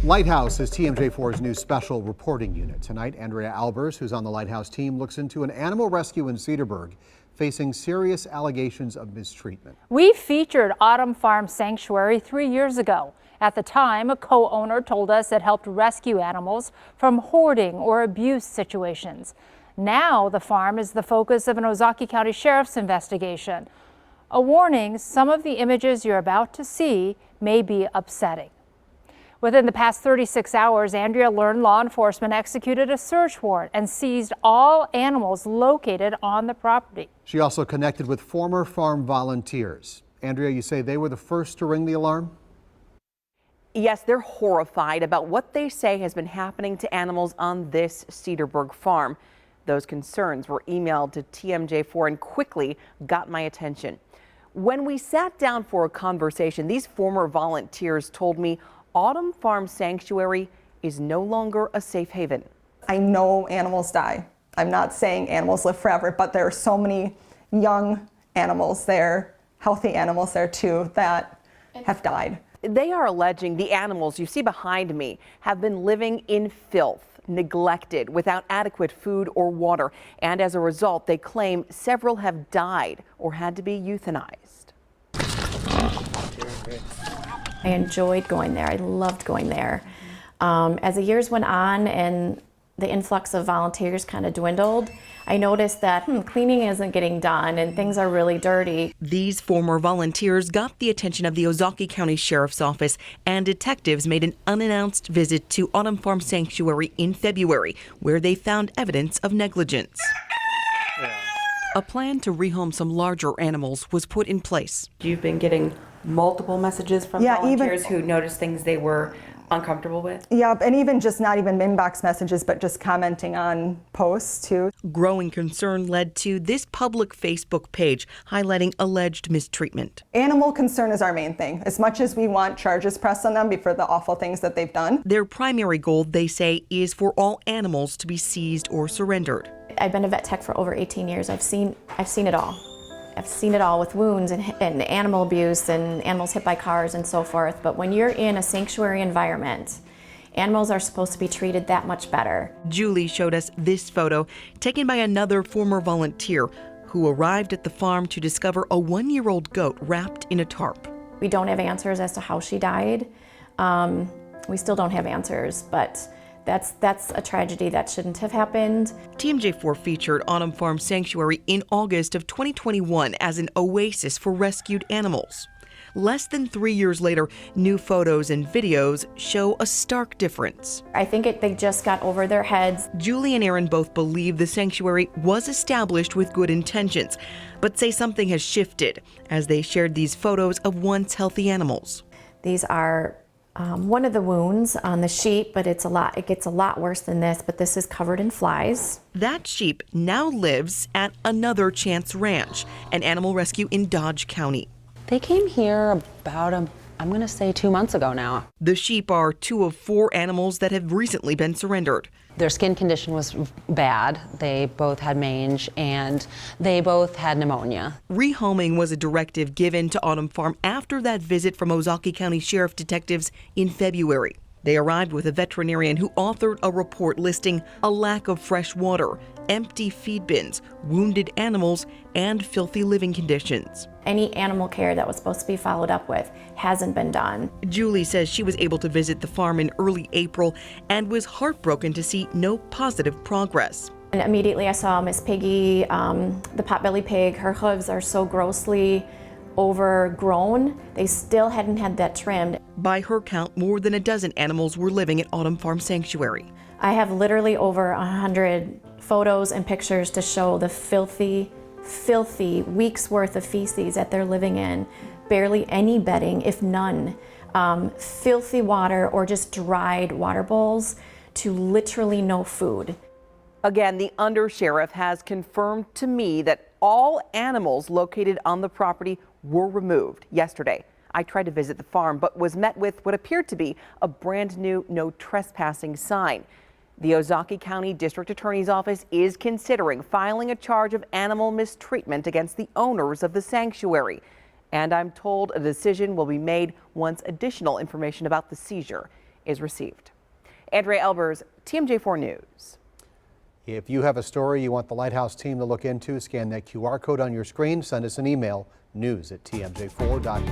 Lighthouse is TMJ4's new special reporting unit. Tonight, Andrea Albers, who's on the Lighthouse team, looks into an animal rescue in Cedarburg facing serious allegations of mistreatment. We featured Autumn Farm Sanctuary 3 years ago. At the time, a co-owner told us it helped rescue animals from hoarding or abuse situations. Now the farm is the focus of an Ozaukee County Sheriff's investigation. A warning, some of the images you're about to see may be upsetting. Within the past 36 hours, Andrea learned law enforcement executed a search warrant and seized all animals located on the property. She also connected with former farm volunteers. Andrea, you say they were the first to ring the alarm? Yes, they're horrified about what they say has been happening to animals on this Cedarburg farm. Those concerns were emailed to TMJ4 and quickly got my attention. When we sat down for a conversation, these former volunteers told me Autumn Farm Sanctuary is no longer a safe haven. I know animals die. I'm not saying animals live forever, but there are so many young animals there, healthy animals there too, that have died. They are alleging the animals you see behind me have been living in filth, neglected, without adequate food or water. And as a result, they claim several have died or had to be euthanized. I enjoyed going there. I loved going there. As the years went on and the influx of volunteers kind of dwindled, I noticed that cleaning isn't getting done and things are really dirty. These former volunteers got the attention of the Ozaukee County Sheriff's Office, and detectives made an unannounced visit to Autumn Farm Sanctuary in February, where they found evidence of negligence. A plan to rehome some larger animals was put in place. You've been getting multiple messages from volunteers who noticed things they were uncomfortable with? Yeah, and even just not even inbox messages, but just commenting on posts too. Growing concern led to this public Facebook page highlighting alleged mistreatment. Animal concern is our main thing. As much as we want charges pressed on them for the awful things that they've done. Their primary goal, they say, is for all animals to be seized or surrendered. I've been a vet tech for over 18 years. I've seen it all. I've seen it all with wounds and animal abuse and animals hit by cars and so forth. But when you're in a sanctuary environment, animals are supposed to be treated that much better. Julie showed us this photo taken by another former volunteer who arrived at the farm to discover a 1-year-old goat wrapped in a tarp. We don't have answers as to how she died. We still don't have answers, but that's a tragedy that shouldn't have happened. TMJ4 featured Autumn Farm Sanctuary in August of 2021 as an oasis for rescued animals. Less than 3 years later, new photos and videos show a stark difference. I think they just got over their heads. Julie and Erin both believe the sanctuary was established with good intentions, but say something has shifted as they shared these photos of once healthy animals. These are one of the wounds on the sheep, but it gets a lot worse than this, but this is covered in flies. That sheep now lives at Another Chance Ranch, an animal rescue in Dodge County. They came here about, I'm going to say 2 months ago now. The sheep are 2 of 4 animals that have recently been surrendered. Their skin condition was bad. They both had mange and they both had pneumonia. Rehoming was a directive given to Autumn Farm after that visit from Ozaukee County Sheriff detectives in February. They arrived with a veterinarian who authored a report listing a lack of fresh water, empty feed bins, wounded animals, and filthy living conditions. Any animal care that was supposed to be followed up with hasn't been done. Julie says she was able to visit the farm in early April and was heartbroken to see no positive progress. And immediately I saw Miss Piggy, the potbelly pig. Her hooves are so grossly overgrown. They still hadn't had that trimmed. By her count, more than a dozen animals were living at Autumn Farm Sanctuary. I have literally over 100 photos and pictures to show the filthy weeks worth of feces that they're living in. Barely any bedding, if none. Filthy water or just dried water bowls to literally no food. Again, the undersheriff has confirmed to me that all animals located on the property were removed yesterday. I tried to visit the farm, but was met with what appeared to be a brand new no trespassing sign. The Ozaukee County District Attorney's Office is considering filing a charge of animal mistreatment against the owners of the sanctuary. And I'm told a decision will be made once additional information about the seizure is received. Andrea Elbers, TMJ4 News. If you have a story you want the Lighthouse team to look into, scan that QR code on your screen, send us an email, news@tmj4.com.